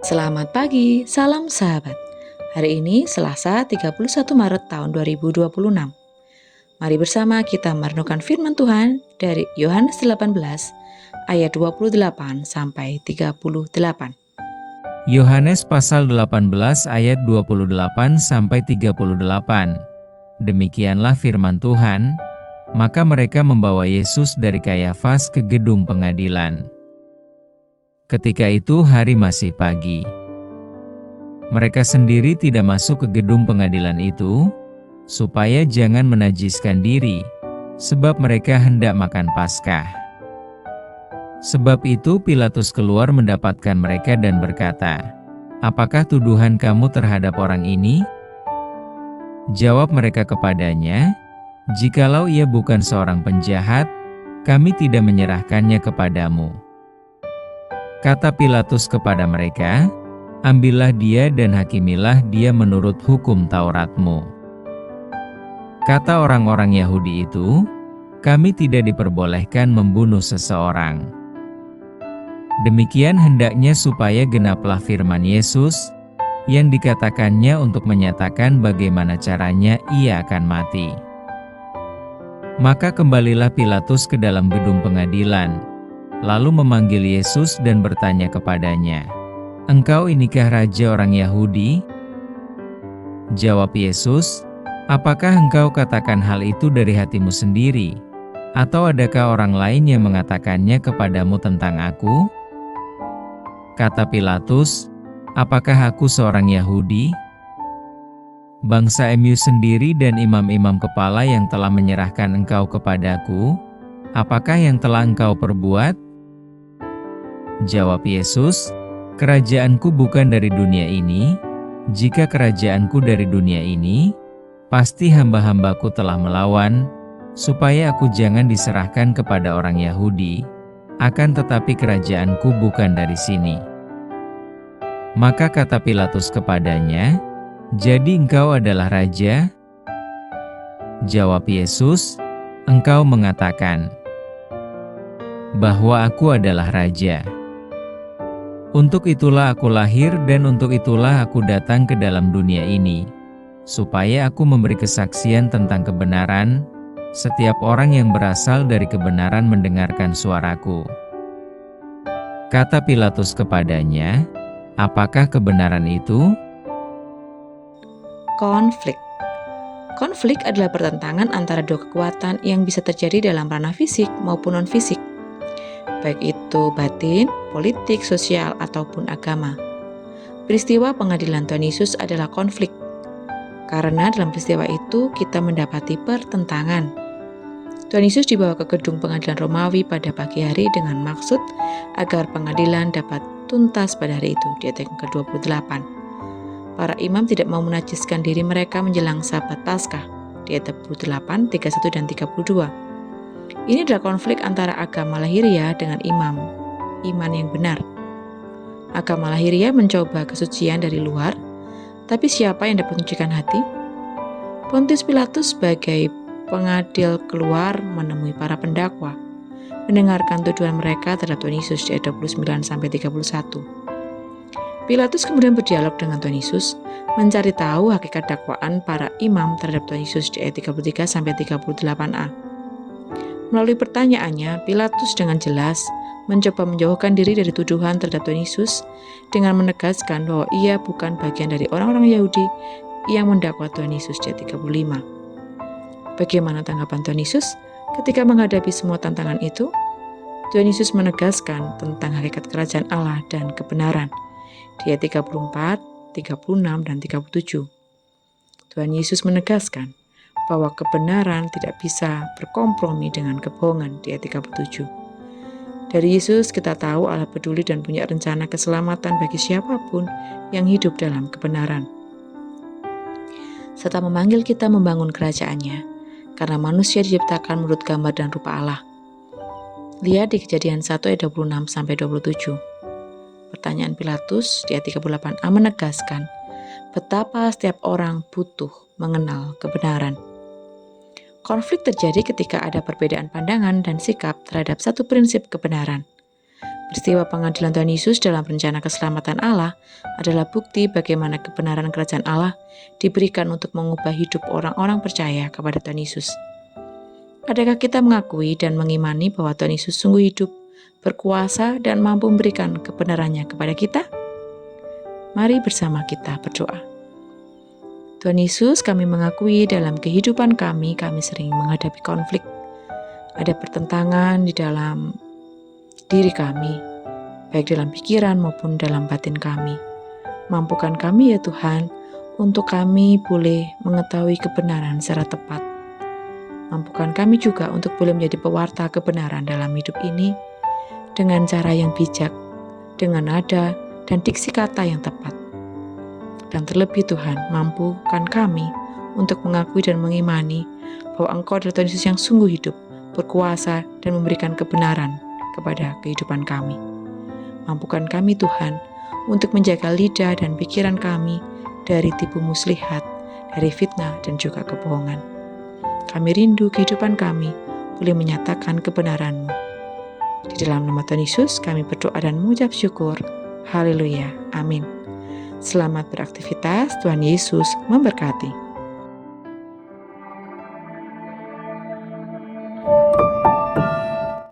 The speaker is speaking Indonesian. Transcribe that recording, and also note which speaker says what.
Speaker 1: Selamat pagi, salam sahabat. Hari ini Selasa 31 Maret tahun 2026. Mari bersama kita merenungkan firman Tuhan dari Yohanes 18 ayat 28 sampai 38.
Speaker 2: Yohanes pasal 18 ayat 28 sampai 38. Demikianlah firman Tuhan. Maka mereka membawa Yesus dari Kayafas ke gedung pengadilan. Ketika itu hari masih pagi. Mereka sendiri tidak masuk ke gedung pengadilan itu, supaya jangan menajiskan diri, sebab mereka hendak makan Paskah. Sebab itu Pilatus keluar mendapatkan mereka dan berkata, "Apakah tuduhan kamu terhadap orang ini?" Jawab mereka kepadanya, "Jikalau ia bukan seorang penjahat, kami tidak menyerahkannya kepadamu." Kata Pilatus kepada mereka, "Ambillah dia dan hakimilah dia menurut hukum Tauratmu." Kata orang-orang Yahudi itu, "Kami tidak diperbolehkan membunuh seseorang." Demikian hendaknya supaya genaplah firman Yesus, yang dikatakannya untuk menyatakan bagaimana caranya ia akan mati. Maka kembalilah Pilatus ke dalam gedung pengadilan, lalu memanggil Yesus dan bertanya kepadanya, "Engkau inikah raja orang Yahudi?" Jawab Yesus, "Apakah engkau katakan hal itu dari hatimu sendiri? Atau adakah orang lain yang mengatakannya kepadamu tentang aku?" Kata Pilatus, "Apakah aku seorang Yahudi? Bangsa-mu sendiri dan imam-imam kepala yang telah menyerahkan engkau kepadaku, apakah yang telah engkau perbuat?" Jawab Yesus, "Kerajaanku bukan dari dunia ini. Jika kerajaanku dari dunia ini, pasti hamba-hambaku telah melawan, supaya aku jangan diserahkan kepada orang Yahudi. Akan tetapi kerajaanku bukan dari sini." Maka kata Pilatus kepadanya, "Jadi engkau adalah raja?" Jawab Yesus, "Engkau mengatakan bahwa aku adalah raja. Untuk itulah aku lahir dan untuk itulah aku datang ke dalam dunia ini, supaya aku memberi kesaksian tentang kebenaran. Setiap orang yang berasal dari kebenaran mendengarkan suaraku." Kata Pilatus kepadanya, "Apakah kebenaran itu?"
Speaker 1: Konflik adalah pertentangan antara dua kekuatan yang bisa terjadi dalam ranah fisik maupun non-fisik, baik itu batin, politik, sosial, ataupun agama. Peristiwa pengadilan Tuhan Yesus adalah konflik, karena dalam peristiwa itu kita mendapati pertentangan. Tuhan Yesus dibawa ke gedung pengadilan Romawi pada pagi hari dengan maksud agar pengadilan dapat tuntas pada hari itu, di ayat yang ke-28. Para imam tidak mau menajiskan diri mereka menjelang Sabat Paskah, di ayat 28, 31, dan 32. Ini adalah konflik antara agama lahiriah dengan iman yang benar. Agama lahiriah mencoba kesucian dari luar, tapi siapa yang dapat menyucikan hati? Pontius Pilatus sebagai pengadil keluar menemui para pendakwa, mendengarkan tuduhan mereka terhadap Tuhan Yesus di ayat 29 sampai 31. Pilatus kemudian berdialog dengan Tuhan Yesus, mencari tahu hakikat dakwaan para imam terhadap Tuhan Yesus di ayat 33 sampai 38a. Melalui pertanyaannya, Pilatus dengan jelas mencoba menjauhkan diri dari tuduhan terhadap Tuhan Yesus dengan menegaskan bahwa ia bukan bagian dari orang-orang Yahudi yang mendakwa Tuhan Yesus di ayat 35. Bagaimana tanggapan Tuhan Yesus ketika menghadapi semua tantangan itu? Tuhan Yesus menegaskan tentang hakikat kerajaan Allah dan kebenaran di ayat 34, 36, dan 37. Tuhan Yesus menegaskan bahwa kebenaran tidak bisa berkompromi dengan kebohongan di ayat 37. Dari Yesus kita tahu Allah peduli dan punya rencana keselamatan bagi siapapun yang hidup dalam kebenaran, serta memanggil kita membangun kerajaan-Nya, karena manusia diciptakan menurut gambar dan rupa Allah. Lihat di Kejadian 1 ayat 26 sampai 27. Pertanyaan Pilatus di ayat 38a menegaskan betapa setiap orang butuh mengenal kebenaran. Konflik terjadi ketika ada perbedaan pandangan dan sikap terhadap satu prinsip kebenaran. Peristiwa pengadilan Tuhan Yesus dalam rencana keselamatan Allah adalah bukti bagaimana kebenaran kerajaan Allah diberikan untuk mengubah hidup orang-orang percaya kepada Tuhan Yesus. Adakah kita mengakui dan mengimani bahwa Tuhan Yesus sungguh hidup, berkuasa, dan mampu memberikan kebenarannya kepada kita? Mari bersama kita berdoa. Tuhan Yesus, kami mengakui dalam kehidupan kami sering menghadapi konflik. Ada pertentangan di dalam diri kami, baik dalam pikiran maupun dalam batin kami. Mampukan kami ya Tuhan, untuk kami boleh mengetahui kebenaran secara tepat. Mampukan kami juga untuk boleh menjadi pewarta kebenaran dalam hidup ini dengan cara yang bijak, dengan nada dan diksi kata yang tepat. Dan terlebih Tuhan, mampukan kami untuk mengakui dan mengimani bahwa Engkau adalah Tuhan Yesus yang sungguh hidup, berkuasa, dan memberikan kebenaran kepada kehidupan kami. Mampukan kami Tuhan untuk menjaga lidah dan pikiran kami dari tipu muslihat, dari fitnah dan juga kebohongan. Kami rindu kehidupan kami boleh menyatakan kebenaran-Mu. Di dalam nama Tuhan Yesus kami berdoa dan mengucap syukur. Haleluya. Amin. Selamat beraktivitas. Tuhan Yesus memberkati.